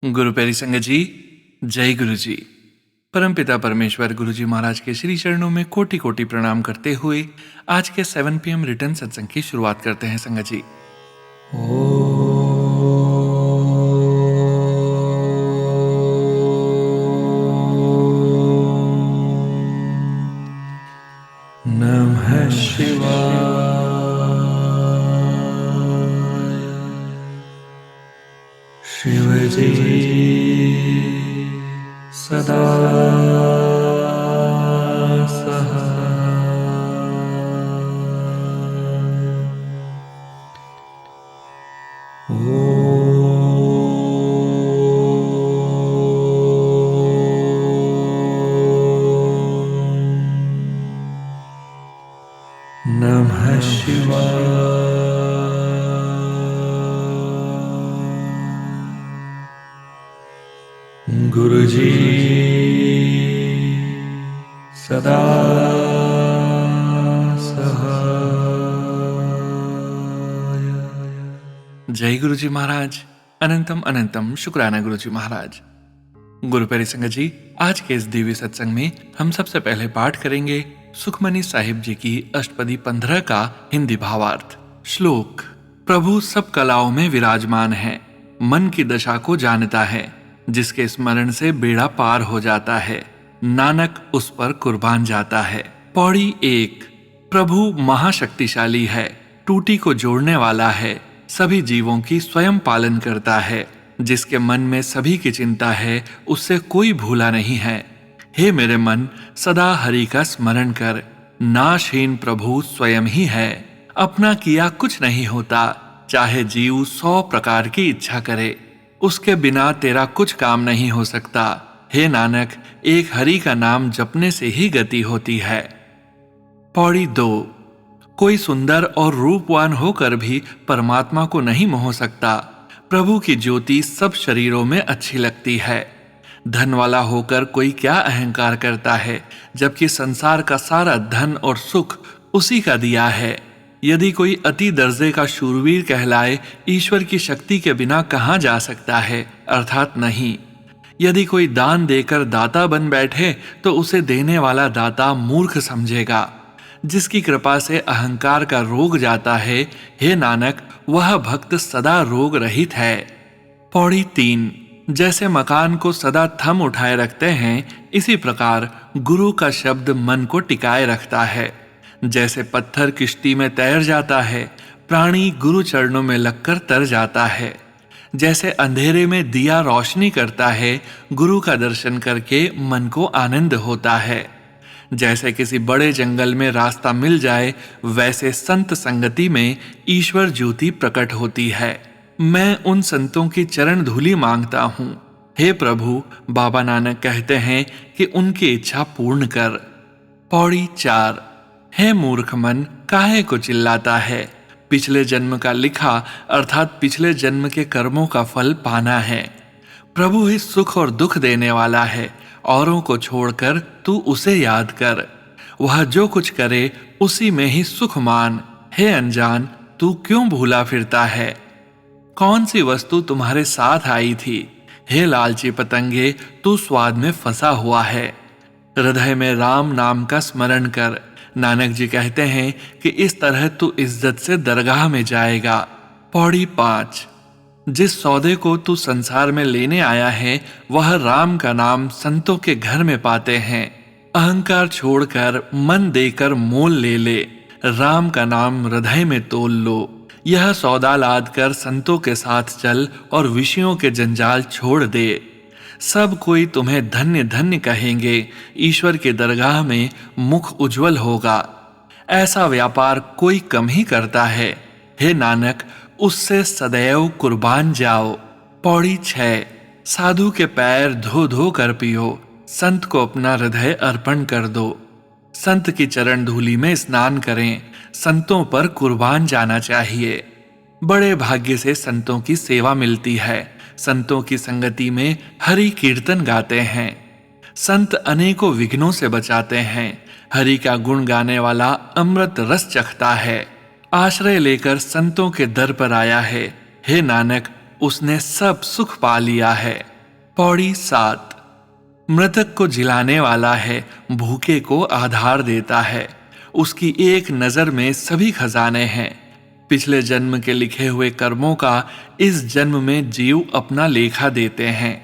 गुरु प्यारी संगत जी, जय गुरु जी। परमपिता परमेश्वर गुरु जी महाराज के श्री चरणों में कोटि कोटि प्रणाम करते हुए आज के 7 PM रिटर्न सत्संग की शुरुआत करते हैं संगत जी। नमः शिवाय। शिव जी सदा नमः शिवाय। गुरु जी सदा सहाय। जय गुरु जी महाराज। अनंतम अनंतम शुक्राना गुरु जी महाराज। गुरु प्यारी संगत जी, आज के इस दिव्य सत्संग में हम सबसे पहले पाठ करेंगे सुखमनी साहिब जी की अष्टपदी 15 का हिंदी भावार्थ। श्लोक। प्रभु सब कलाओं में विराजमान है, मन की दशा को जानता है, जिसके स्मरण से बेड़ा पार हो जाता है, नानक उस पर कुर्बान जाता है। पौड़ी 1। प्रभु महाशक्तिशाली है, टूटी को जोड़ने वाला है, सभी जीवों की स्वयं पालन करता है, जिसके मन में सभी की चिंता है, उससे कोई भूला नहीं है। हे मेरे मन, सदा हरि का स्मरण कर, नाशहीन प्रभु स्वयं ही है, अपना किया कुछ नहीं होता, चाहे जीव 100 प्रकार की इच्छा करे, उसके बिना तेरा कुछ काम नहीं हो सकता। हे नानक, एक हरि का नाम जपने से ही गति होती है। पौड़ी 2। कोई सुंदर और रूपवान होकर भी परमात्मा को नहीं मोह सकता। प्रभु की ज्योति सब शरीरों में अच्छी लगती है। धन वाला होकर कोई क्या अहंकार करता है, जबकि संसार का सारा धन और सुख उसी का दिया है। यदि कोई अति दर्जे का शूरवीर कहलाए, ईश्वर की शक्ति के बिना कहाँ जा सकता है, अर्थात नहीं। यदि कोई दान देकर दाता बन बैठे तो उसे देने वाला दाता मूर्ख समझेगा। जिसकी कृपा से अहंकार का रोग जाता है, हे नानक, वह भक्त सदा रोग रहित है। पौड़ी 3। जैसे मकान को सदा थम उठाए रखते हैं, इसी प्रकार गुरु का शब्द मन को टिकाए रखता है। जैसे पत्थर किश्ती में तैर जाता है, प्राणी गुरु चरणों में लगकर तर जाता है। जैसे अंधेरे में दिया रोशनी करता है, गुरु का दर्शन करके मन को आनंद होता है। जैसे किसी बड़े जंगल में रास्ता मिल जाए, वैसे संत संगति में ईश्वर ज्योति प्रकट होती है। मैं उन संतों की चरण धूलि मांगता हूँ। हे प्रभु, बाबा नानक कहते हैं कि उनकी इच्छा पूर्ण कर। पौड़ी 4। हे मूर्ख मन, काहे को चिल्लाता है, पिछले जन्म का लिखा अर्थात पिछले जन्म के कर्मों का फल पाना है। प्रभु ही सुख और दुख देने वाला है, औरों को छोड़कर तू उसे याद कर। वह जो कुछ करे उसी में ही सुख मान। हे अनजान, तू क्यों भूला फिरता है? कौन सी वस्तु तुम्हारे साथ आई थी? हे लालची पतंगे, तू स्वाद में फंसा हुआ है। हृदय में राम नाम का स्मरण कर। नानक जी कहते हैं कि इस तरह तू इज्जत से दरगाह में जाएगा। पौड़ी 5। जिस सौदे को तू संसार में लेने आया है, वह राम का नाम संतों के घर में पाते हैं। अहंकार छोड़कर मन देकर मोल ले ले, राम का नाम हृदय में तोल लो। यह सौदा लाद कर संतों के साथ चल और विषयों के जंजाल छोड़ दे। सब कोई तुम्हें धन्य धन्य कहेंगे, ईश्वर के दरगाह में मुख उज्जवल होगा। ऐसा व्यापार कोई कम ही करता है। हे नानक, उससे सदैव कुर्बान जाओ। पौड़ी 6। साधु के पैर धो धो कर पियो, संत को अपना हृदय अर्पण कर दो। संत की चरण धूलि में स्नान करें, संतों पर कुर्बान जाना चाहिए। बड़े भाग्य से संतों की सेवा मिलती है। संतों की संगति में हरि कीर्तन गाते हैं। संत अनेकों विघ्नों से बचाते हैं। हरि का गुण गाने वाला अमृत रस चखता है। आश्रय लेकर संतों के दर पर आया है। हे नानक, उसने सब सुख पा लिया है। पौड़ी 7। मृतक को जिलाने वाला है, भूखे को आधार देता है। उसकी एक नजर में सभी खजाने हैं। पिछले जन्म के लिखे हुए कर्मों का इस जन्म में जीव अपना लेखा देते हैं।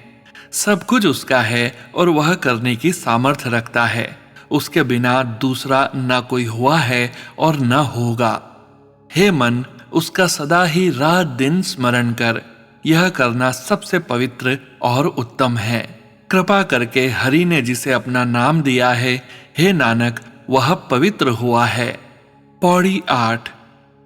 सब कुछ उसका है और वह करने की सामर्थ्य रखता है। उसके बिना दूसरा न कोई हुआ है और न होगा। हे मन, उसका सदा ही रात दिन स्मरण कर। यह करना सबसे पवित्र और उत्तम है। कृपा करके हरि ने जिसे अपना नाम दिया है, हे नानक, वह पवित्र हुआ है। पौड़ी 8।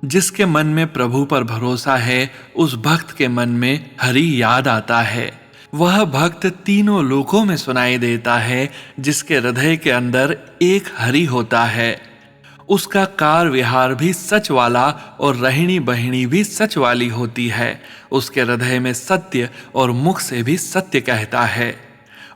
जिसके मन में प्रभु पर भरोसा है, उस भक्त के मन में हरि याद आता है। वह भक्त तीनों लोकों में सुनाई देता है। जिसके हृदय के अंदर एक हरि होता है, उसका कार विहार भी सच वाला और रहनी बहिनी भी सच वाली होती है। उसके हृदय में सत्य और मुख से भी सत्य कहता है।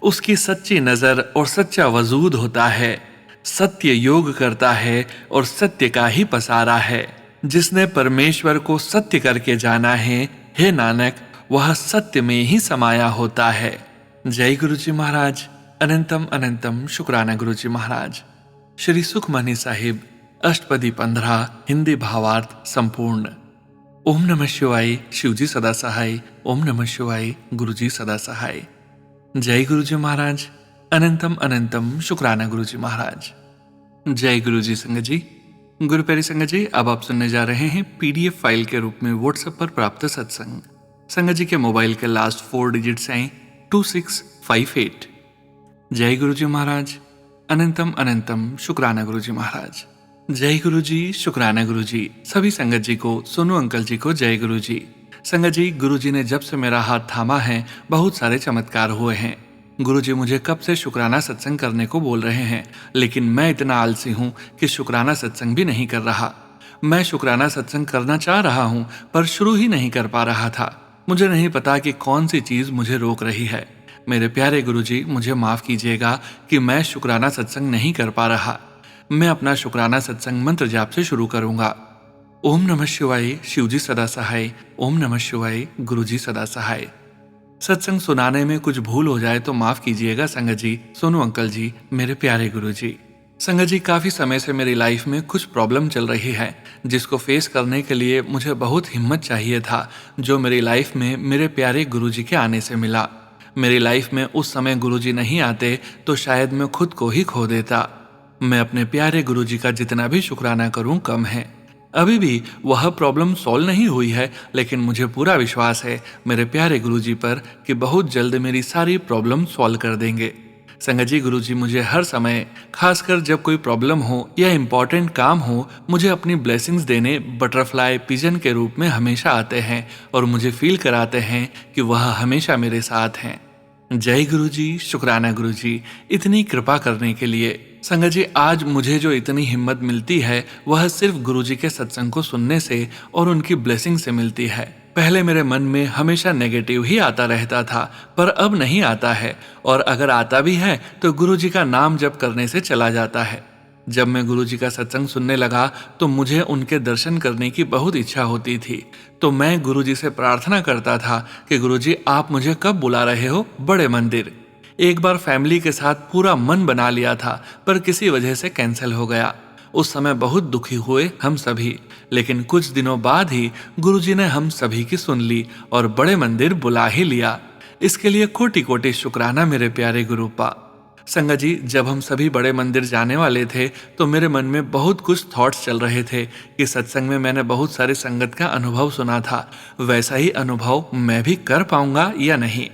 उसकी सच्ची नजर और सच्चा वजूद होता है। सत्य योग करता है और सत्य का ही पसारा है। जिसने परमेश्वर को सत्य करके जाना है, हे नानक, वह सत्य में ही समाया होता है। जय गुरु जी महाराज। अनंतम अनंतम शुक्राना गुरु जी महाराज। श्री सुखमनी साहिब अष्टपदी 15 हिंदी भावार्थ संपूर्ण। ओम नमः शिवाय। शिवजी सदा सहाय। ओम नमः शिवाय। गुरुजी सदा सहाय। जय गुरुजी महाराज। अनंतम अनंतम शुक्राना गुरुजी महाराज। जय गुरुजी संगत जी। गुरु प्यारी संगत जी, अब आप सुनने जा रहे हैं पीडीएफ फाइल के रूप में व्हाट्सएप पर प्राप्त सत्संग। संगत जी के मोबाइल के लास्ट 4 डिजिट्स हैं 2658। जय गुरुजी महाराज। अनंतम अनंतम शुक्राना गुरुजी महाराज। जय गुरु जी, शुक्राना गुरु जी। सभी संगत जी को, सोनू अंकल जी को जय गुरु जी। संगत जी, गुरु जी ने जब से मेरा हाथ थामा है, बहुत सारे चमत्कार हुए हैं। गुरु जी मुझे कब से शुक्राना सत्संग करने को बोल रहे हैं, लेकिन मैं इतना आलसी हूँ कि शुक्राना सत्संग भी नहीं कर रहा। मैं शुक्राना सत्संग करना चाह रहा हूँ, पर शुरू ही नहीं कर पा रहा था। मुझे नहीं पता कि कौन सी चीज मुझे रोक रही है। मेरे प्यारे गुरु जी, मुझे माफ कीजिएगा कि मैं शुक्राना सत्संग नहीं कर पा रहा। मैं अपना शुक्राना सत्संग मंत्र जाप से शुरू करूंगा। ओम नमः शिवाय। शिवजी सदा सहाय। ओम नमः शिवाय। गुरुजी सदा सहाय। सत्संग सुनाने में कुछ भूल हो जाए तो माफ कीजिएगा संगत जी, सोनू अंकल जी, मेरे प्यारे गुरु जी। संगत जी, काफी समय से मेरी लाइफ में कुछ प्रॉब्लम चल रही है, जिसको फेस करने के लिए मुझे बहुत हिम्मत चाहिए था, जो मेरी लाइफ में मेरे प्यारे गुरु जी के आने से मिला। मेरी लाइफ में उस समय गुरु जी नहीं आते तो शायद मैं खुद को ही खो देता। मैं अपने प्यारे गुरु जी का जितना भी शुक्राना करूं कम है। अभी भी वह प्रॉब्लम सॉल्व नहीं हुई है, लेकिन मुझे पूरा विश्वास है मेरे प्यारे गुरु जी पर कि बहुत जल्द मेरी सारी प्रॉब्लम सॉल्व कर देंगे। संगत जी, गुरु जी मुझे हर समय, खासकर जब कोई प्रॉब्लम हो या इम्पोर्टेंट काम हो, मुझे अपनी ब्लेसिंग्स देने बटरफ्लाई पिजन के रूप में हमेशा आते हैं और मुझे फील कराते हैं कि वह हमेशा मेरे साथ हैं। जय गुरु जी, शुक्राना गुरु जी, इतनी कृपा करने के लिए। संगत जी, आज मुझे जो इतनी हिम्मत मिलती है वह सिर्फ गुरु जी के सत्संग को सुनने से और उनकी ब्लेसिंग से मिलती है। पहले मेरे मन में हमेशा नेगेटिव ही आता रहता था, पर अब नहीं आता है, और अगर आता भी है तो गुरु जी का नाम जप करने से चला जाता है। जब मैं गुरु जी का सत्संग सुनने लगा तो मुझे उनके दर्शन करने की बहुत इच्छा होती थी। तो मैं गुरु जी से प्रार्थना करता था कि गुरु जी, आप मुझे कब बुला रहे हो बड़े मंदिर। एक बार फैमिली के साथ पूरा मन बना लिया था, पर किसी वजह से कैंसिल हो गया। उस समय बहुत दुखी हुए हम सभी, लेकिन कुछ दिनों बाद ही गुरुजी ने हम सभी की सुन ली और बड़े मंदिर बुला ही लिया। इसके लिए कोटि कोटि शुक्राना मेरे प्यारे गुरुपा। संगत जी, जब हम सभी बड़े मंदिर जाने वाले थे तो मेरे मन में बहुत कुछ थॉट्स चल रहे थे कि सत्संग में मैंने बहुत सारे संगत का अनुभव सुना था, वैसा ही अनुभव मैं भी कर पाऊंगा या नहीं।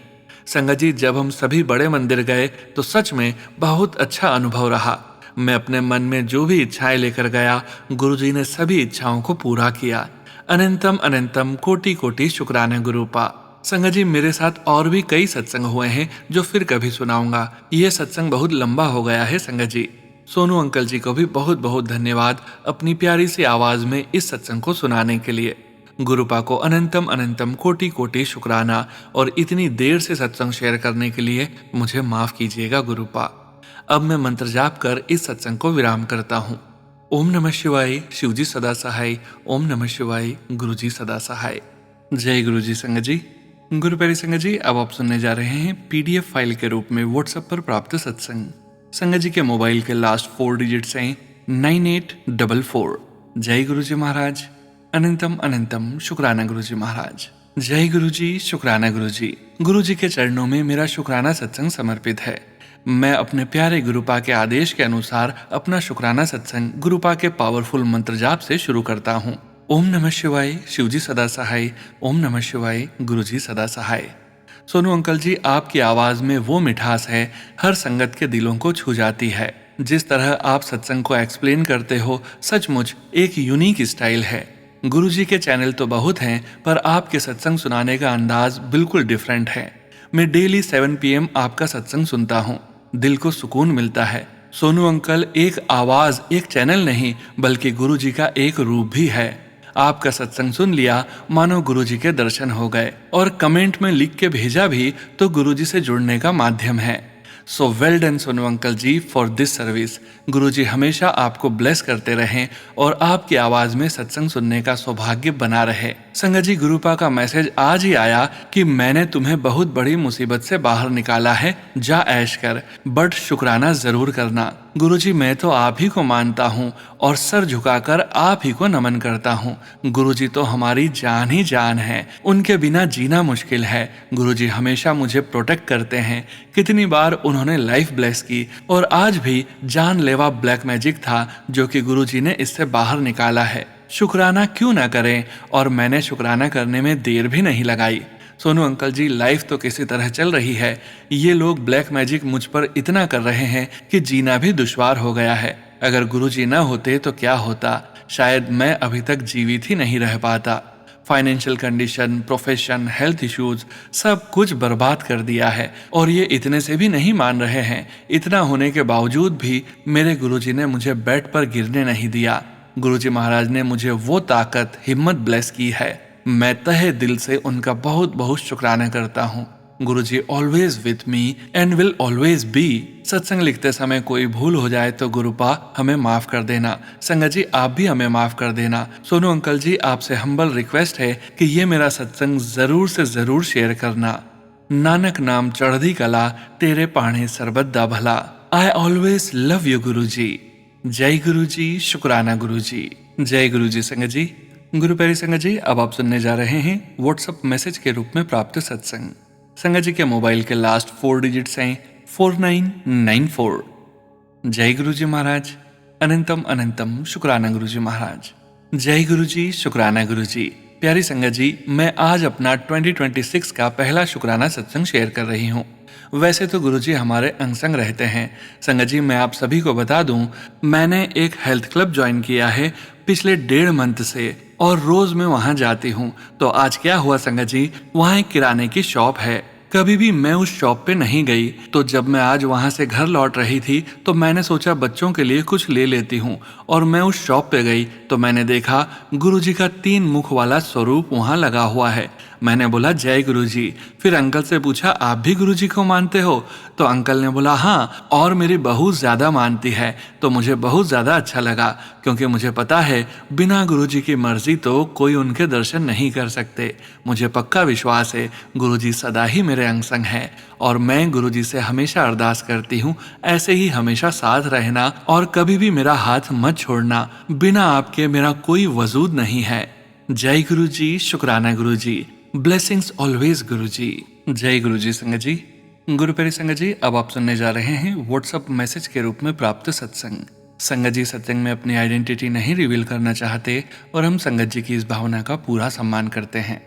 संगत जी, जब हम सभी बड़े मंदिर गए तो सच में बहुत अच्छा अनुभव रहा। मैं अपने मन में जो भी इच्छाएं लेकर गया, गुरुजी ने सभी इच्छाओं को पूरा किया। अनंतम अनंतम कोटि कोटि शुक्राना गुरुपा। संगत जी, मेरे साथ और भी कई सत्संग हुए हैं जो फिर कभी सुनाऊंगा। यह सत्संग बहुत लंबा हो गया है संगत जी। सोनू अंकल जी को भी बहुत बहुत धन्यवाद अपनी प्यारी सी आवाज में इस सत्संग को सुनाने के लिए। गुरुपा को अनंतम अनंतम कोटि कोटि शुक्राना, और इतनी देर से सत्संग शेयर करने के लिए मुझे माफ कीजिएगा गुरुपा। अब मैं मंत्र जाप कर इस सत्संग को विराम करता हूँ। ओम नमः शिवाय। शिवजी सदा सहाय। ओम नमः शिवाय। गुरुजी सदा सहाय। जय गुरुजी। संगत जी, गुरु प्यारी संगत जी, अब आप सुनने जा रहे हैं पीडीएफ फाइल के रूप में व्हाट्सएप पर प्राप्त सत्संग। संगत जी के मोबाइल के लास्ट 4 डिजिट्स हैं 9844। जय गुरु जी महाराज। अनंतम अनंतम शुक्राना गुरु जी महाराज। जय गुरु जी, शुक्राना गुरु जी। गुरु जी के चरणों में मेरा शुक्राना सत्संग समर्पित है। मैं अपने प्यारे गुरुपा के आदेश के अनुसार अपना शुक्राना सत्संग गुरुपा के पावरफुल मंत्र जाप से शुरू करता हूँ। ओम नमः शिवाय, शिवजी सदा सहाय। ओम नमः शिवाय, गुरुजी सदा सहाय। सोनू अंकल जी, आपकी आवाज में वो मिठास है, हर संगत के दिलों को छू जाती है। जिस तरह आप सत्संग को एक्सप्लेन करते हो, सचमुच एक यूनिक स्टाइल है। गुरुजी के चैनल तो बहुत हैं, पर आपके सत्संग सुनाने का अंदाज बिल्कुल डिफरेंट है। मैं डेली 7 PM आपका सत्संग सुनता हूँ, दिल को सुकून मिलता है। सोनू अंकल एक आवाज, एक चैनल नहीं, बल्कि गुरुजी का एक रूप भी है। आपका सत्संग सुन लिया, मानो गुरुजी के दर्शन हो गए, और कमेंट में लिख के भेजा भी तो गुरुजी से जुड़ने का माध्यम है। So well done Sonu uncle ji for this service. Guruji हमेशा आपको ब्लेस करते रहें और आपकी आवाज में सत्संग सुनने का सौभाग्य बना रहे। संगत जी, गुरुपा का मैसेज आज ही आया कि मैंने तुम्हें बहुत बड़ी मुसीबत से बाहर निकाला है, जा ऐश कर, बट शुक्राना जरूर करना। गुरुजी, मैं तो आप ही को मानता हूँ और सर झुकाकर आप ही को नमन करता हूँ। गुरुजी तो हमारी जान ही जान है, उनके बिना जीना मुश्किल है। गुरुजी हमेशा मुझे प्रोटेक्ट करते हैं। कितनी बार उन्होंने लाइफ ब्लेस की, और आज भी जानलेवा ब्लैक मैजिक था जो कि गुरुजी ने इससे बाहर निकाला है। शुक्राना क्यों ना करें, और मैंने शुक्राना करने में देर भी नहीं लगाई। सोनू अंकल जी, लाइफ तो किसी तरह चल रही है, ये लोग ब्लैक मैजिक मुझ पर इतना कर रहे हैं कि जीना भी दुश्वार हो गया है। अगर गुरुजी ना होते तो क्या होता, शायद मैं अभी तक जीवित ही नहीं रह पाता। Financial condition, profession, health issues, सब कुछ बर्बाद कर दिया है, और ये इतने से भी नहीं मान रहे हैं। इतना होने के बावजूद भी मेरे गुरुजी ने मुझे बेड पर गिरने नहीं दिया। गुरुजी महाराज ने मुझे वो ताकत, हिम्मत ब्लेस की है। मैं तहे दिल से उनका बहुत बहुत शुक्राना करता हूँ। Guruji always with me and will always be. सत्संग लिखते समय कोई भूल हो जाए तो गुरुपा हमें माफ कर देना। संगत जी, आप भी हमें माफ कर देना। सोनू अंकल जी, आपसे हम्बल रिक्वेस्ट है कि ये मेरा सत्संग जरूर से जरूर शेयर करना। नानक नाम चढ़दी कला, तेरे पाणे सरबत दा भला। आई ऑलवेज लव यू गुरुजी। जय गुरुजी, शुक्राना गुरुजी। जय गुरुजी। संगत जी, गुरु प्यारी संगत जी, अब आप सुनने जा रहे हैं व्हाट्सएप मैसेज के रूप में प्राप्त सत्संग। संगत जी के मोबाइल के लास्ट 4 डिजिट्स हैं 4994। जय गुरु जी महाराज। अनंतम अनंतम शुक्राना गुरु जी महाराज। जय गुरु जी, शुक्राना गुरु जी। प्यारी संगत जी, मैं आज अपना 2026 का पहला शुक्राना सत्संग शेयर कर रही हूँ। वैसे तो गुरुजी हमारे अंग संग रहते हैं। संगत जी, मैं आप सभी को बता दूं, मैंने एक हेल्थ क्लब ज्वाइन किया है पिछले 1.5 मंथ से, और रोज मैं वहां जाती हूं। तो आज क्या हुआ संगत जी, वहां एक किराने की शॉप है। कभी भी मैं उस शॉप पे नहीं गई, तो जब मैं आज वहां से घर लौट रही थी तो मैंने सोचा बच्चों के लिए कुछ ले लेती हूँ, और मैं उस शॉप पे गई तो मैंने देखा गुरुजी का 3 मुख वाला स्वरूप वहां लगा हुआ है। मैंने बोला जय गुरुजी। फिर अंकल से पूछा, आप भी गुरुजी को मानते हो? तो अंकल ने बोला हाँ, और मेरी बहू ज्यादा मानती है। तो मुझे बहुत ज्यादा अच्छा लगा, क्योंकि मुझे पता है बिना गुरुजी की मर्जी तो कोई उनके दर्शन नहीं कर सकते। मुझे पक्का विश्वास है गुरुजी सदा ही मेरे अंग संग है, और मैं गुरुजी से हमेशा अरदास करती हूँ ऐसे ही हमेशा साथ रहना, और कभी भी मेरा हाथ मत छोड़ना। बिना आपके मेरा कोई वजूद नहीं है। जय गुरुजी, शुक्राना गुरुजी। ब्लेसिंग्स ऑलवेज गुरुजी। जय गुरुजी। संगत जी, गुरु प्यारी संगत जी, अब आप सुनने जा रहे हैं व्हाट्सएप मैसेज के रूप में प्राप्त सत्संग। संगत जी सत्संग में अपनी आइडेंटिटी नहीं रिवील करना चाहते, और हम संगत जी की इस भावना का पूरा सम्मान करते हैं।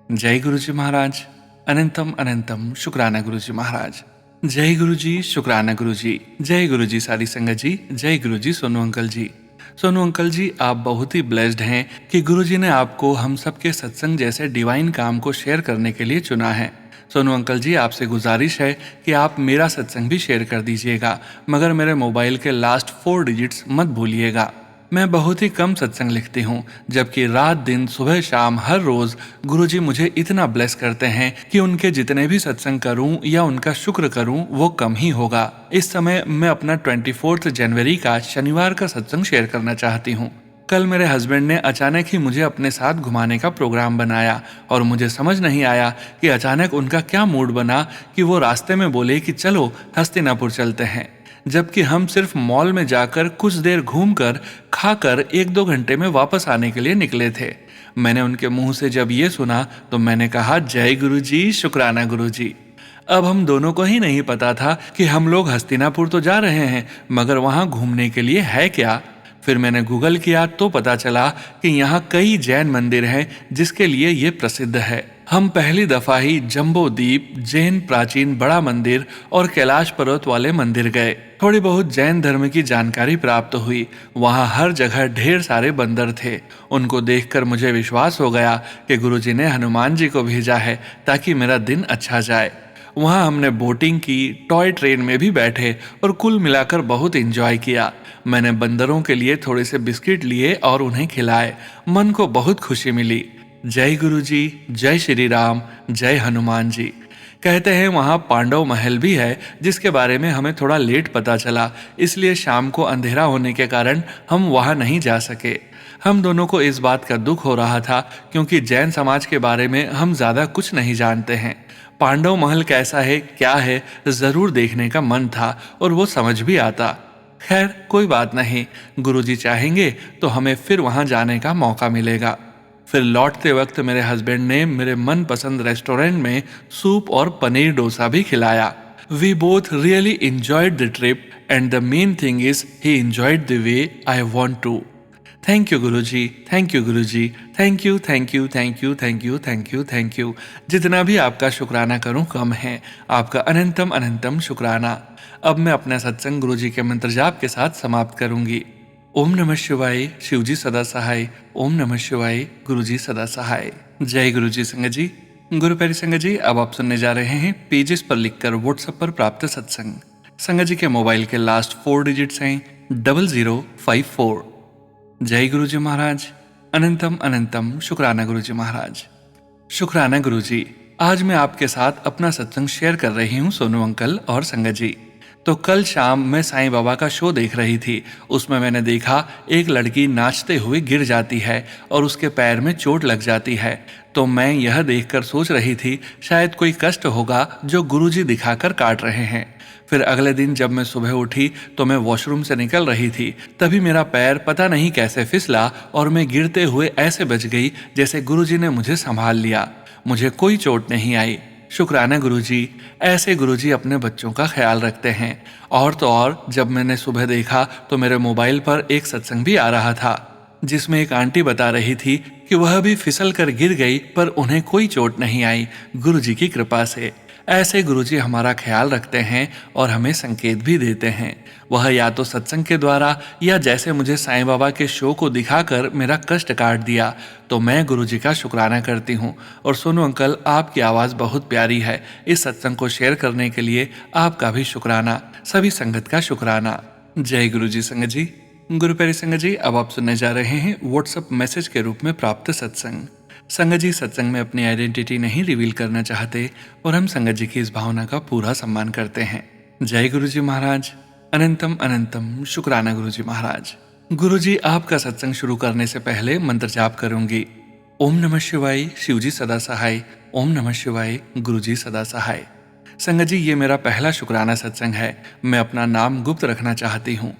जय गुरुजी महाराज। अनंतम अनंतम शुक्राना गुरुजी महाराज। जय गुरुजी, शुक्राना गुरुजी। जय गुरुजी सारी संगत जी। जय गुरुजी सोनू अंकल जी। सोनू अंकल जी, आप बहुत ही ब्लेस्ड हैं कि गुरुजी ने आपको हम सबके सत्संग जैसे डिवाइन काम को शेयर करने के लिए चुना है। सोनू अंकल जी, आपसे गुजारिश है कि आप मेरा सत्संग भी शेयर कर दीजिएगा, मगर मेरे मोबाइल के लास्ट 4 डिजिट्स मत भूलिएगा। मैं बहुत ही कम सत्संग लिखती हूँ, जबकि रात दिन सुबह शाम हर रोज गुरुजी मुझे इतना ब्लेस करते हैं कि उनके जितने भी सत्संग करूँ या उनका शुक्र करूँ वो कम ही होगा। इस समय मैं अपना 24 जनवरी का शनिवार का सत्संग शेयर करना चाहती हूँ। कल मेरे हस्बैंड ने अचानक ही मुझे अपने साथ घुमाने का प्रोग्राम बनाया और मुझे समझ नहीं आया कि अचानक उनका क्या मूड बना कि वो रास्ते में बोले कि चलो हस्तिनापुर चलते हैं, जबकि हम सिर्फ मॉल में जाकर कुछ देर घूमकर खाकर 1-2 घंटे में वापस आने के लिए निकले थे। मैंने उनके मुंह से जब ये सुना तो मैंने कहा, जय गुरु जी, शुक्राना गुरु जी। अब हम दोनों को ही नहीं पता था कि हम लोग हस्तिनापुर तो जा रहे हैं, मगर वहां घूमने के लिए है क्या। फिर मैंने गूगल किया तो पता चला कि यहाँ कई जैन मंदिर हैं जिसके लिए ये प्रसिद्ध है। हम पहली दफा ही जम्बो द्वीप, जैन प्राचीन बड़ा मंदिर और कैलाश पर्वत वाले मंदिर गए। थोड़ी बहुत जैन धर्म की जानकारी प्राप्त हुई। वहाँ हर जगह ढेर सारे बंदर थे। उनको देखकर मुझे विश्वास हो गया कि गुरुजी ने हनुमान जी को भेजा है ताकि मेरा दिन अच्छा जाए। वहाँ हमने बोटिंग की, टॉय ट्रेन में भी बैठे और कुल मिलाकर बहुत एंजॉय किया। मैंने बंदरों के लिए थोड़े से बिस्किट लिए और उन्हें खिलाए। मन को बहुत खुशी मिली। जय गुरु जी, जय श्री राम, जय हनुमान जी। कहते हैं वहाँ पांडव महल भी है जिसके बारे में हमें थोड़ा लेट पता चला, इसलिए शाम को अंधेरा होने के कारण हम वहाँ नहीं जा सके। हम दोनों को इस बात का दुख हो रहा था क्योंकि जैन समाज के बारे में हम ज़्यादा कुछ नहीं जानते हैं। पांडव महल कैसा है, क्या है, ज़रूर देखने का मन था और वो समझ भी आता। खैर कोई बात नहीं, गुरुजी चाहेंगे तो हमें फिर वहाँ जाने का मौका मिलेगा। फिर लौटते वक्त मेरे हस्बैंड ने मेरे मनपसंद रेस्टोरेंट में सूप और पनीर डोसा भी खिलाया। We both really enjoyed the trip and the main thing is he enjoyed the way I want to. Thank you Guruji, thank you Guruji, thank you, thank you, thank you, thank you, thank you, thank you. जितना भी आपका शुक्राना करूं कम है। आपका अनंतम अनंतम शुक्राना। अब मैं अपना सत्संग गुरुजी के मंत्र जाप के साथ समाप्त करूंगी। ओम नमः शिवाय, शिवजी सदा सहाय। ओम नमः शिवाय, गुरुजी सदा सहाय। जय गुरुजी संगत जी। गुरु प्यारी संगत जी, अब आप सुनने जा रहे हैं पेजेस पर लिखकर व्हाट्सएप पर प्राप्त सत्संग। संगत जी के मोबाइल के लास्ट 4 डिजिट्स हैं 0054। जय गुरुजी महाराज। अनंतम अनंतम शुक्राना गुरुजी महाराज। शुक्राना गुरुजी। आज मैं आपके साथ अपना सत्संग शेयर कर रही हूँ सोनू अंकल और संगत जी। तो कल शाम मैं साईं बाबा का शो देख रही थी। उसमें मैंने देखा एक लड़की नाचते हुए गिर जाती है और उसके पैर में चोट लग जाती है। तो मैं यह देखकर सोच रही थी शायद कोई कष्ट होगा जो गुरुजी दिखाकर काट रहे हैं। फिर अगले दिन जब मैं सुबह उठी तो मैं वॉशरूम से निकल रही थी, तभी मेरा पैर पता नहीं कैसे फिसला और मैं गिरते हुए ऐसे बच गई जैसे गुरुजी ने मुझे संभाल लिया। मुझे कोई चोट नहीं आई। शुक्राना गुरुजी। ऐसे गुरुजी अपने बच्चों का ख्याल रखते हैं। और तो और जब मैंने सुबह देखा तो मेरे मोबाइल पर एक सत्संग भी आ रहा था जिसमें एक आंटी बता रही थी कि वह भी फिसल कर गिर गई पर उन्हें कोई चोट नहीं आई गुरुजी की कृपा से। ऐसे गुरुजी हमारा ख्याल रखते हैं और हमें संकेत भी देते हैं। वह या तो सत्संग के द्वारा या जैसे मुझे साईं बाबा के शो को दिखाकर मेरा कष्ट काट दिया। तो मैं गुरुजी का शुक्राना करती हूँ। और सोनू अंकल, आपकी आवाज़ बहुत प्यारी है। इस सत्संग को शेयर करने के लिए आपका भी शुक्राना। सभी संगत का शुक्राना। जय गुरुजी संगत जी। गुरु प्यारी संगत जी, अब आप सुनने जा रहे हैं व्हाट्सएप मैसेज के रूप में प्राप्त सत्संग। संगत जी सत्संग में अपनी आइडेंटिटी नहीं रिवील करना चाहते और हम संगत जी की इस भावना का पूरा सम्मान करते हैं। जय गुरुजी महाराज। अनंतम अनंतम शुक्राना गुरुजी महाराज। गुरुजी, आपका सत्संग शुरू करने से पहले मंत्र जाप करूंगी। ओम नमः शिवाय, शिवजी सदा सहाय। ओम नमः शिवाय, गुरुजी सदा सहाय। संगत जी, ये मेरा पहला शुक्राना सत्संग है। मैं अपना नाम गुप्त रखना चाहती हूँ।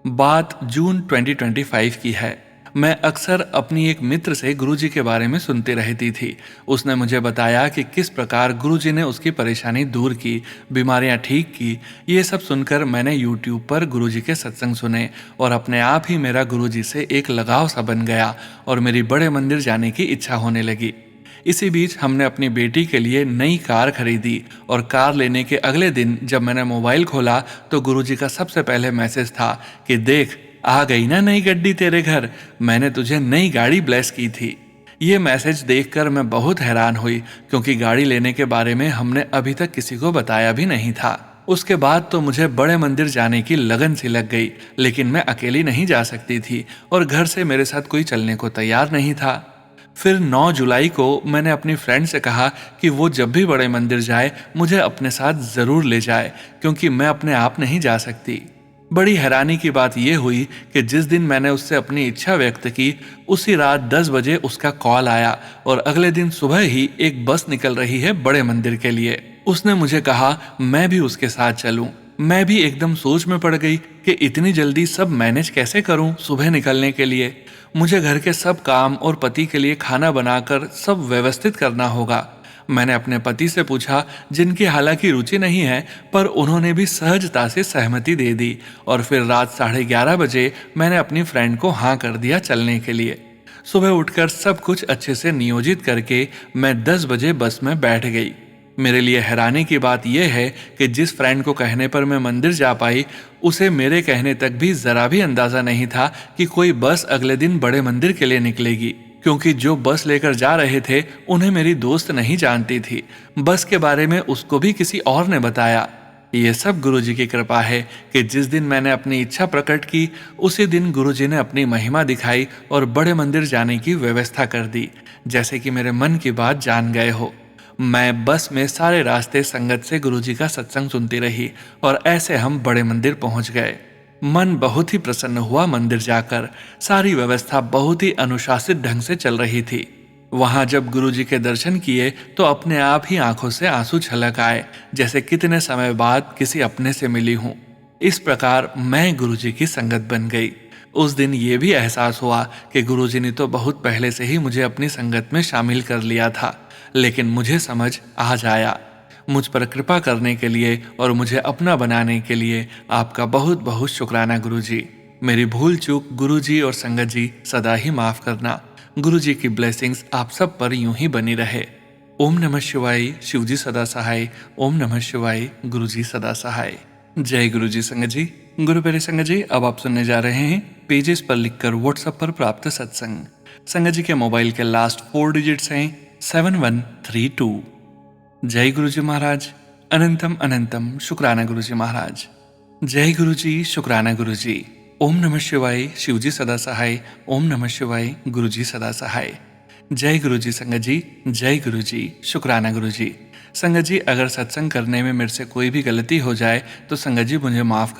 बात जून 2025 की है। मैं अक्सर अपनी एक मित्र से गुरुजी के बारे में सुनती रहती थी। उसने मुझे बताया कि किस प्रकार गुरुजी ने उसकी परेशानी दूर की, बीमारियां ठीक की। ये सब सुनकर मैंने YouTube पर गुरुजी के सत्संग सुने और अपने आप ही मेरा गुरुजी से एक लगाव सा बन गया और मेरी बड़े मंदिर जाने की इच्छा होने लगी। इसी बीच हमने अपनी बेटी के लिए नई कार खरीदी और कार लेने के अगले दिन जब मैंने मोबाइल खोला तो गुरुजी का सबसे पहले मैसेज था कि देख, आ गई ना नई गड्डी तेरे घर, मैंने तुझे नई गाड़ी ब्लेस की थी। ये मैसेज देखकर मैं बहुत हैरान हुई क्योंकि गाड़ी लेने के बारे में हमने अभी तक किसी को बताया भी नहीं था। उसके बाद तो मुझे बड़े मंदिर जाने की लगन सी लग गई, लेकिन मैं अकेली नहीं जा सकती थी और घर से मेरे साथ कोई चलने को तैयार नहीं था। फिर 9 जुलाई को मैंने अपनी फ्रेंड से कहा कि वो जब भी बड़े मंदिर जाए मुझे अपने साथ ज़रूर ले जाए क्योंकि मैं अपने आप नहीं जा सकती। बड़ी हैरानी की बात यह हुई कि जिस दिन मैंने उससे अपनी इच्छा व्यक्त की, उसी रात 10 बजे उसका कॉल आया और अगले दिन सुबह ही एक बस निकल रही है बड़े मंदिर के लिए। उसने मुझे कहा मैं भी उसके साथ चलूं। मैं भी एकदम सोच में पड़ गई कि इतनी जल्दी सब मैनेज कैसे करूं सुबह निकलने के लिए। मुझे घर के सब काम और पति के लिए खाना बनाकर सब व्यवस्थित करना होगा। मैंने अपने पति से पूछा, जिनकी हालांकि रुचि नहीं है, पर उन्होंने भी सहजता से सहमति दे दी और फिर रात 11:30 बजे मैंने अपनी फ्रेंड को हाँ कर दिया चलने के लिए। सुबह उठकर सब कुछ अच्छे से नियोजित करके मैं 10 बजे बस में बैठ गई। मेरे लिए हैरानी की बात यह है कि जिस फ्रेंड को कहने पर मैं मंदिर जा पाई, उसे मेरे कहने तक भी जरा भी अंदाजा नहीं था कि कोई बस अगले दिन बड़े मंदिर के लिए निकलेगी, क्योंकि जो बस लेकर जा रहे थे उन्हें मेरी दोस्त नहीं जानती थी। बस के बारे में उसको भी किसी और ने बताया। ये सब गुरुजी की कृपा है कि जिस दिन मैंने अपनी इच्छा प्रकट की, उसी दिन गुरुजी ने अपनी महिमा दिखाई और बड़े मंदिर जाने की व्यवस्था कर दी, जैसे कि मेरे मन की बात जान गए हो। मैं बस में सारे रास्ते संगत से गुरुजी का सत्संग सुनती रही और ऐसे हम बड़े मंदिर पहुंच गए। मन बहुत ही प्रसन्न हुआ। मंदिर जाकर सारी व्यवस्था बहुत ही अनुशासित ढंग से चल रही थी। वहां जब गुरुजी के दर्शन किए तो अपने आप ही आंखों से आंसू छलक आए, जैसे कितने समय बाद किसी अपने से मिली हूं। इस प्रकार मैं गुरुजी की संगत बन गई। उस दिन ये भी एहसास हुआ कि गुरुजी ने तो बहुत पहले से ही मुझे अपनी संगत में शामिल कर लिया था, लेकिन मुझे समझ आज आया। मुझ पर कृपा करने के लिए और मुझे अपना बनाने के लिए आपका बहुत बहुत शुक्राना गुरुजी। मेरी भूल चूक गुरुजी और संगत जी सदा ही माफ करना। गुरुजी की ब्लेसिंग्स आप सब पर यूं ही बनी रहे। ओम नमः शिवाय। शिवजी सदा सहाय। ओम नमः शिवाय। गुरुजी सदा सहाय। जय गुरुजी संगत जी। गुरु प्यारे संगत जी, अब आप सुनने जा रहे हैं पेजेस पर लिखकर व्हाट्सएप पर प्राप्त सत्संग। संगत जी के मोबाइल के लास्ट 4 डिजिट्स हैं 7132। जय गुरुजी महाराज। अनंतम अनंतम शुक्राना गुरुजी महाराज। जय गुरुजी शुक्राना गुरुजी। ओम नमः शिवाय। शिवजी सदा सहाय। ओम नमः शिवाय। गुरुजी सदा सहाय। जय गुरुजी संगत जी। जय गुरुजी शुक्राना गुरुजी। संगत जी, अगर सत्संग करने में मेरे से कोई भी गलती हो जाए तो संगत जी मुझे माफ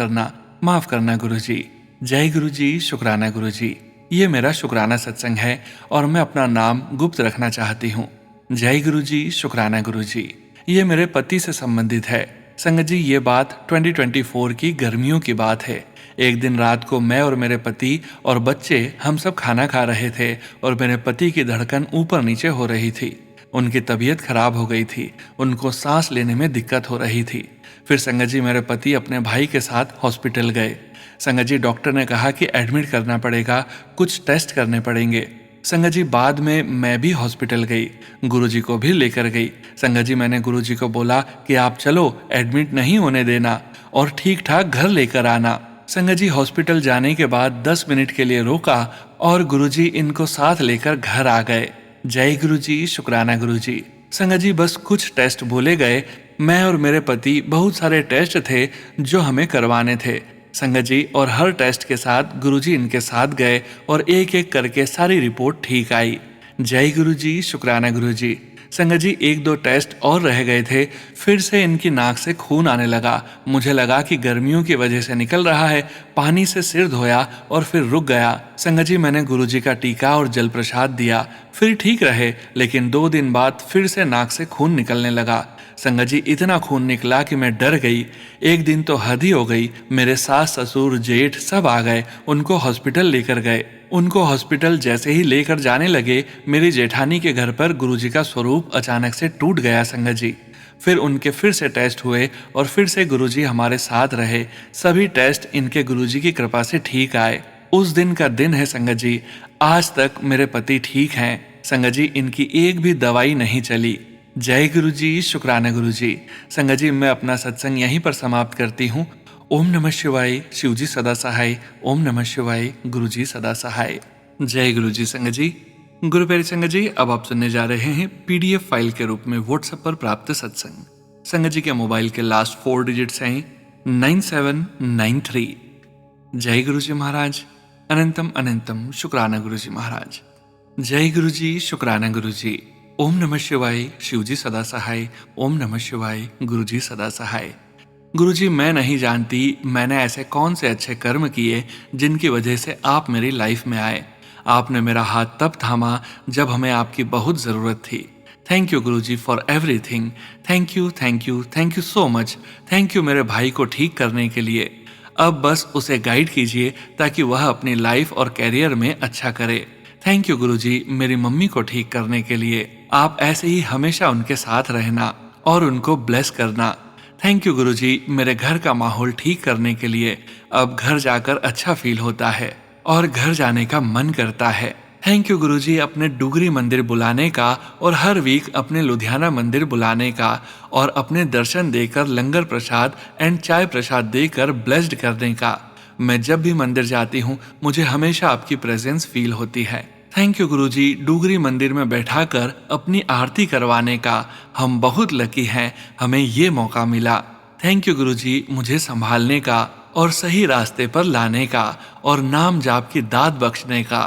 करना गुरुजी। जय गुरुजी शुक्राना गुरुजी। ये मेरा शुक्राना सत्संग है और मैं अपना नाम गुप्त रखना चाहती हूँ। जय गुरुजी शुक्राना गुरुजी। ये मेरे पति से संबंधित है। संगत जी, ये बात 2024 की गर्मियों की बात है। एक दिन रात को मैं और मेरे पति और बच्चे हम सब खाना खा रहे थे और मेरे पति की धड़कन ऊपर नीचे हो रही थी। उनकी तबीयत खराब हो गई थी। उनको सांस लेने में दिक्कत हो रही थी। फिर संगत जी मेरे पति अपने भाई के साथ हॉस्पिटल गए। संगत जी, डॉक्टर ने कहा कि एडमिट करना पड़ेगा, कुछ टेस्ट करने पड़ेंगे। संगत जी, बाद में मैं भी हॉस्पिटल गई, गुरुजी को भी लेकर गई। संगत जी, मैंने गुरुजी को बोला कि आप चलो, एडमिट नहीं होने देना और ठीक ठाक घर लेकर आना। संगत जी, हॉस्पिटल जाने के बाद 10 मिनट के लिए रोका और गुरुजी इनको साथ लेकर घर आ गए। जय गुरुजी शुक्राना गुरुजी। संगत जी, बस कुछ टेस्ट बोले गए। मैं और मेरे पति बहुत सारे टेस्ट थे जो हमें करवाने थे संगत जी, और हर टेस्ट के साथ गुरुजी इनके साथ गए और एक एक करके सारी रिपोर्ट ठीक आई। जय गुरुजी शुक्राना गुरुजी। संगत जी, 1-2 टेस्ट और रह गए थे। फिर से इनकी नाक से खून आने लगा। मुझे लगा कि गर्मियों की वजह से निकल रहा है। पानी से सिर धोया और फिर रुक गया। संगत जी, मैंने गुरुजी का टीका और जल प्रसाद दिया, फिर ठीक रहे, लेकिन 2 दिन बाद फिर से नाक से खून निकलने लगा। संगत जी, इतना खून निकला कि मैं डर गई। एक दिन तो हद ही हो गई। मेरे सास ससुर जेठ सब आ गए, उनको हॉस्पिटल लेकर गए। उनको हॉस्पिटल जैसे ही लेकर जाने लगे, मेरी जेठानी के घर पर गुरुजी का स्वरूप अचानक से टूट गया संगत जी। फिर उनके फिर से टेस्ट हुए और फिर से गुरुजी हमारे साथ रहे। सभी टेस्ट इनके गुरुजी की कृपा से ठीक आए। उस दिन का दिन है संगत जी। आज तक मेरे पति ठीक हैं संगत जी, इनकी एक भी दवाई नहीं चली। जय गुरुजी शुक्राना गुरुजी। संगत जी, मैं अपना सत्संग यहीं पर समाप्त करती हूँ। ओम नमः शिवाय। शिवजी सदा सहाय। ओम नमः शिवाय। गुरुजी सदा सहाय। जय गुरुजी संगत जी। गुरु प्यारे संगत जी, अब आप सुनने जा रहे हैं PDF फाइल के रूप में व्हाट्सएप पर प्राप्त सत्संग। संगत जी के मोबाइल के लास्ट 4 डिजिट्स हैं 9793। जय गुरुजी महाराज। अनंतम अनंतम शुक्राना गुरुजी महाराज। जय गुरुजी शुक्राना गुरुजी। ओम नमः शिवाय। शिवजी सदा सहाय। ओम नमः शिवाय। गुरुजी सदा सहाय। गुरुजी, मैं नहीं जानती मैंने ऐसे कौन से अच्छे कर्म किए जिनकी वजह से आप मेरी लाइफ में आए। आपने मेरा हाथ तब थामा जब हमें आपकी बहुत ज़रूरत थी। Thank you Guruji for everything. Thank you, thank you, thank you so much. Thank you मेरे भाई को ठीक करने के लिए। अब बस उसे गाइड कीजिए ताकि वह अपनी लाइफ और कैरियर में अच्छा करे। थैंक यू गुरुजी मेरी मम्मी को ठीक करने के लिए। आप ऐसे ही हमेशा उनके साथ रहना और उनको ब्लेस करना। थैंक यू गुरुजी मेरे घर का माहौल ठीक करने के लिए। अब घर जाकर अच्छा फील होता है और घर जाने का मन करता है। थैंक यू गुरुजी अपने डुगरी मंदिर बुलाने का और हर वीक अपने लुधियाना मंदिर बुलाने का और अपने दर्शन देकर लंगर प्रसाद एंड चाय प्रसाद देकर ब्लेस्ड करने का। मैं जब भी मंदिर जाती हूँ मुझे हमेशा आपकी प्रेजेंस फील होती है। थैंक यू गुरुजी डुगरी मंदिर में बैठाकर अपनी आरती करवाने का। हम बहुत लकी हैं, हमें ये मौका मिला। थैंक यू गुरुजी मुझे संभालने का और सही रास्ते पर लाने का और नाम जाप की दात बख्शने का।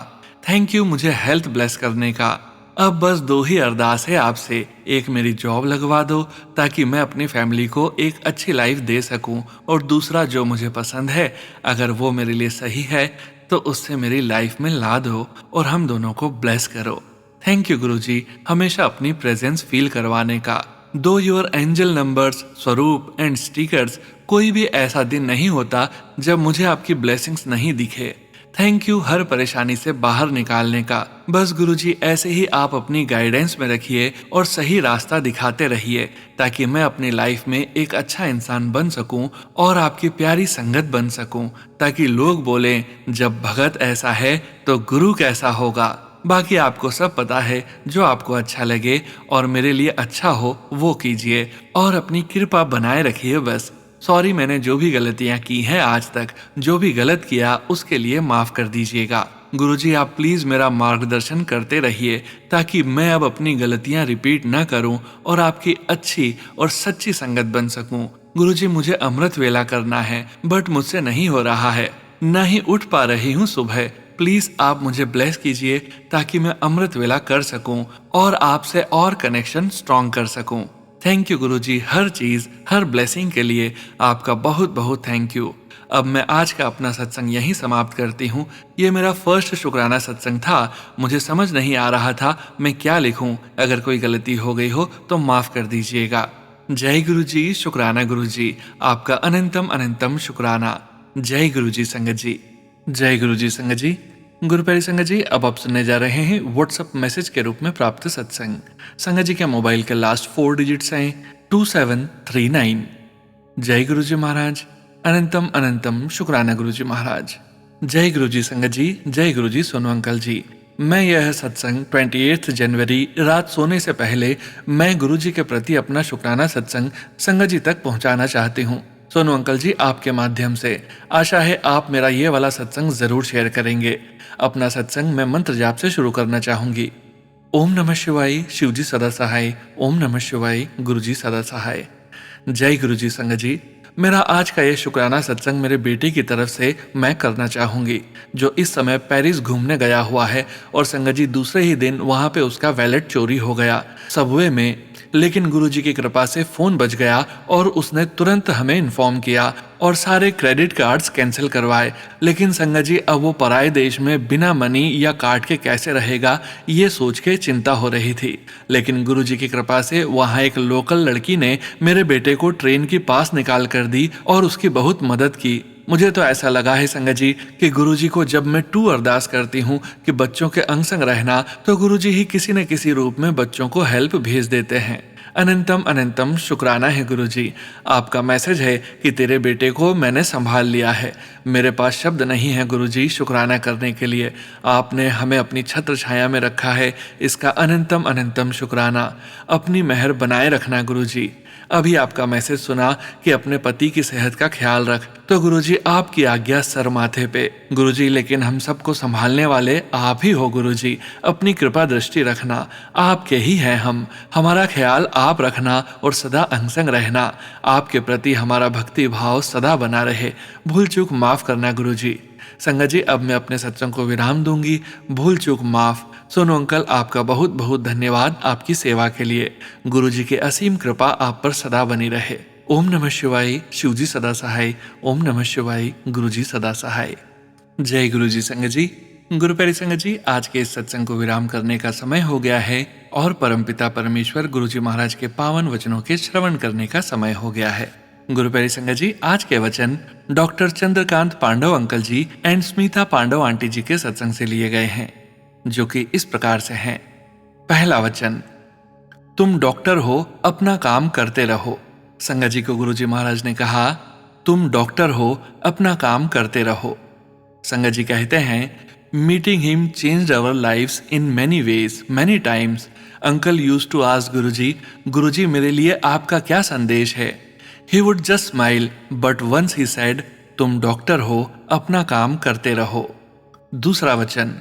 थैंक यू मुझे हेल्थ ब्लेस करने का। अब बस दो ही अरदास है आपसे, एक मेरी जॉब लगवा दो ताकि मैं अपनी फैमिली को एक अच्छी लाइफ दे सकूं, और दूसरा जो मुझे पसंद है अगर वो मेरे लिए सही है तो उससे मेरी लाइफ में ला दो और हम दोनों को ब्लेस करो। थैंक यू गुरुजी हमेशा अपनी प्रेजेंस फील करवाने का। दो योर एंजल नंबर्स, स्वरूप एंड स्टिकर्स, कोई भी ऐसा दिन नहीं होता जब मुझे आपकी ब्लेसिंग्स नहीं दिखे। थैंक यू हर परेशानी से बाहर निकालने का। बस गुरुजी ऐसे ही आप अपनी गाइडेंस में रखिए और सही रास्ता दिखाते रहिए ताकि मैं अपनी लाइफ में एक अच्छा इंसान बन सकूं और आपकी प्यारी संगत बन सकूं, ताकि लोग बोलें जब भगत ऐसा है तो गुरु कैसा होगा। बाकी आपको सब पता है, जो आपको अच्छा लगे और मेरे लिए अच्छा हो वो कीजिए और अपनी कृपा बनाए रखिए बस। सॉरी मैंने जो भी गलतियां की हैं आज तक, जो भी गलत किया उसके लिए माफ कर दीजिएगा। गुरुजी आप प्लीज मेरा मार्गदर्शन करते रहिए ताकि मैं अब अपनी गलतियां रिपीट न करूं और आपकी अच्छी और सच्ची संगत बन सकूं। गुरुजी मुझे अमृत वेला करना है बट मुझसे नहीं हो रहा है, न ही उठ पा रही हूँ सुबह। प्लीज आप मुझे ब्लेस कीजिए ताकि मैं अमृत वेला कर सकूं और आपसे और कनेक्शन स्ट्रॉन्ग कर सकूं। थैंक यू गुरुजी हर चीज, हर ब्लेसिंग के लिए आपका बहुत बहुत थैंक यू। अब मैं आज का अपना सत्संग यहीं समाप्त करती हूँ। ये मेरा फर्स्ट शुक्राना सत्संग था। मुझे समझ नहीं आ रहा था मैं क्या लिखूं। अगर कोई गलती हो गई हो तो माफ कर दीजिएगा। जय गुरुजी, शुक्राना गुरुजी, आपका अनंतम अनंतम शुक्राना। जय गुरुजी संगत जी। जय गुरुजी संगत जी। गुरुप्यारी संगत जी, अब आप सुनने जा रहे हैं व्हाट्सएप मैसेज के रूप में प्राप्त सत्संग। संगत जी के मोबाइल के लास्ट 4 डिजिट्स हैं 2739। जय गुरुजी महाराज, अनंतम अनंतम शुक्राना गुरुजी महाराज। जय गुरुजी संगत जी। जय गुरुजी सोनू अंकल जी। मैं यह सत्संग 28 जनवरी रात सोने से पहले मैं गुरुजी के प्रति अपना शुक्राना सत्संग संगत जी तक पहुंचाना चाहती हूँ। सोनू अंकल जी आपके माध्यम से आशा है आप मेरा ये वाला सत्संग जरूर शेयर करेंगे। अपना सत्संग मैं मंत्र जाप से शुरू करना चाहूंगी। ओम नमः शिवाय, शिवजी सदा सहाय। ओम नमः शिवाय, गुरुजी सदा सहाय। जय गुरुजी संगत जी। मेरा आज का ये शुक्राना सत्संग मेरे बेटे की तरफ से मैं करना चाहूंगी, जो इस समय पेरिस घूमने गया हुआ है और संगत जी दूसरे ही दिन वहां पे उसका वैलेट चोरी हो गया सबवे में। लेकिन गुरुजी की कृपा से फोन बच गया और उसने तुरंत हमें इन्फॉर्म किया और सारे क्रेडिट कार्ड्स कैंसिल करवाए। लेकिन संगत जी अब वो पराए देश में बिना मनी या कार्ड के कैसे रहेगा ये सोच के चिंता हो रही थी। लेकिन गुरुजी की कृपा से वहाँ एक लोकल लड़की ने मेरे बेटे को ट्रेन की पास निकाल कर दी और उसकी बहुत मदद की। मुझे तो ऐसा लगा है संगत जी कि गुरुजी को जब मैं टू अरदास करती हूँ कि बच्चों के अंग संग रहना, तो गुरुजी ही किसी न किसी रूप में बच्चों को हेल्प भेज देते हैं। अनंतम अनंतम शुक्राना है गुरुजी। आपका मैसेज है कि तेरे बेटे को मैंने संभाल लिया है। मेरे पास शब्द नहीं है गुरुजी शुक्राना करने के लिए। आपने हमें अपनी छत्र छाया में रखा है, इसका अनंतम अनंतम शुक्राना। अपनी मेहर बनाए रखना गुरुजी। अभी आपका मैसेज सुना कि अपने पति की सेहत का ख्याल रख, तो गुरुजी आपकी आज्ञा सर माथे पे गुरुजी। लेकिन हम सबको संभालने वाले आप ही हो गुरुजी। अपनी कृपा दृष्टि रखना, आपके ही हैं हम। हमारा ख्याल आप रखना और सदा अंग संग रहना। आपके प्रति हमारा भक्ति भाव सदा बना रहे। भूल चूक माफ करना गुरुजी। संगत जी अब मैं अपने सत्संग को विराम दूंगी। भूल चूक माफ। सोनू अंकल आपका बहुत बहुत धन्यवाद आपकी सेवा के लिए। गुरुजी की असीम कृपा आप पर सदा बनी रहे। ओम नमः शिवाय, शिवजी सदा सहाय। ओम नमः शिवाय, गुरुजी सदा सहाय। जय गुरु जी संगत जी। गुरु प्यारी संगत जी, आज के इस सत्संग को विराम करने का समय हो गया है और परमपिता परमेश्वर गुरु जी महाराज के पावन वचनों के श्रवण करने का समय हो गया है। गुरु प्यारी संगत जी, आज के वचन doctor Chandrakant Pandav uncle ji and Smita Pandav aunty ji के सत्संग से लिए गए हैं, जो कि इस प्रकार से हैं। पहला वचन, तुम डॉक्टर हो, अपना काम करते रहो। संगत जी को गुरु जी महाराज ने कहा, तुम डॉक्टर हो, अपना काम करते रहो। संगत जी कहते हैं, meeting him changed our lives in many ways many times. Uncle used to ask Guruji मेरे लिए आपका क्या संदेश है? He would just smile but once he said, तुम डॉक्टर हो, अपना काम करते रहो। दूसरा वचन,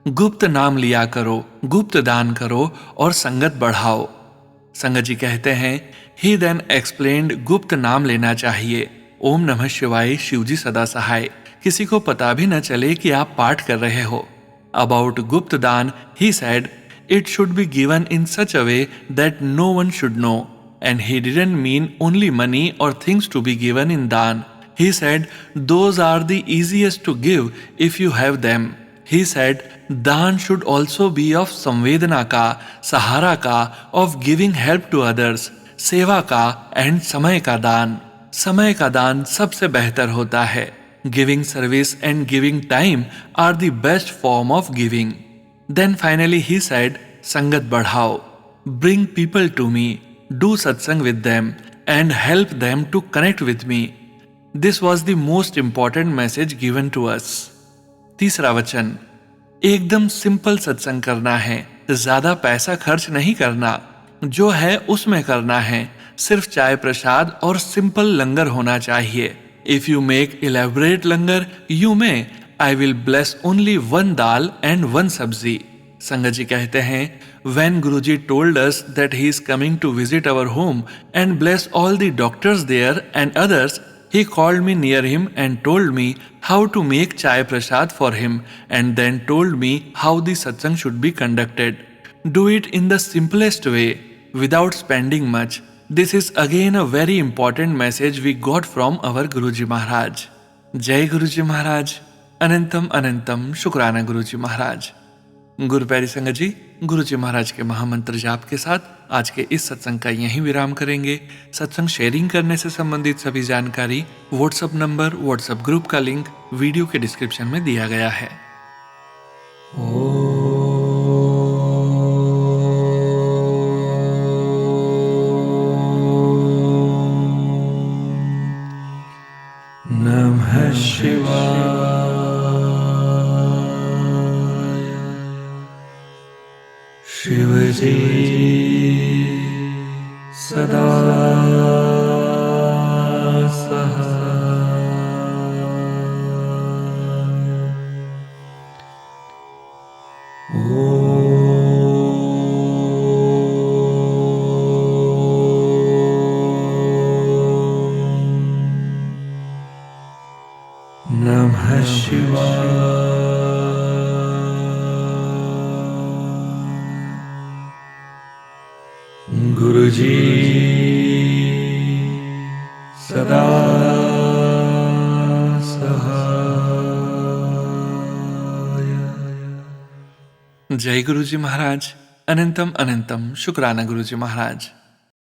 गुप्त नाम लिया करो, गुप्त दान करो और संगत बढ़ाओ। संगत जी कहते हैं, ही देन एक्सप्लेन्ड, गुप्त नाम लेना चाहिए। ओम नमः शिवाय, शिवजी सदा सहाय। किसी को पता भी न चले कि आप पाठ कर रहे हो। About gupt daan, he said, it should be given in such a way that no one should know. And he didn't mean only money और things to be given in daan. He said, those are the easiest to give if you have them. He said, दान should also be of संवेदना का, सहारा का, of giving help to others, सेवा का and समय का दान। समय का दान सबसे बेहतर होता है। Giving service and giving time are the best form of giving. Then finally he said, संगत बढ़ाओ, bring people to me, do satsang with them and help them to connect with me. This was the most important message given to us. तीसरा वचन, एकदम simple सत्संग करना है, ज्यादा पैसा खर्च नहीं करना, जो है उसमें करना है, सिर्फ चाय प्रसाद और सिंपल लंगर होना चाहिए। If you make elaborate langar you may, I will bless only one dal and one सब्जी। संगत जी कहते हैं, when Guruji told us that he is coming to visit our home and bless all the doctors there and others, he called me near him and told me how to make chai prasad for him and then told me how the satsang should be conducted. Do it in the simplest way without spending much. This is again a very important message we got from our Guruji Maharaj. जय गुरुजी महाराज, अनंतम अनंतम शुक्राना गुरुजी महाराज। गुरु प्यारी संगत जी, गुरुजी महाराज के महामंत्र जाप के साथ आज के इस सत्संग का यहीं विराम करेंगे। सत्संग शेयरिंग करने से संबंधित सभी जानकारी, व्हाट्सएप नंबर, व्हाट्सएप ग्रुप का लिंक वीडियो के डिस्क्रिप्शन में दिया गया है। नमः शिवाय, शिवजी सदा सहाय। नमः शिवाय, गुरुजी सदा सहाय। जय गुरुजी महाराज, अनंतम अनंतम शुक्राना गुरुजी महाराज।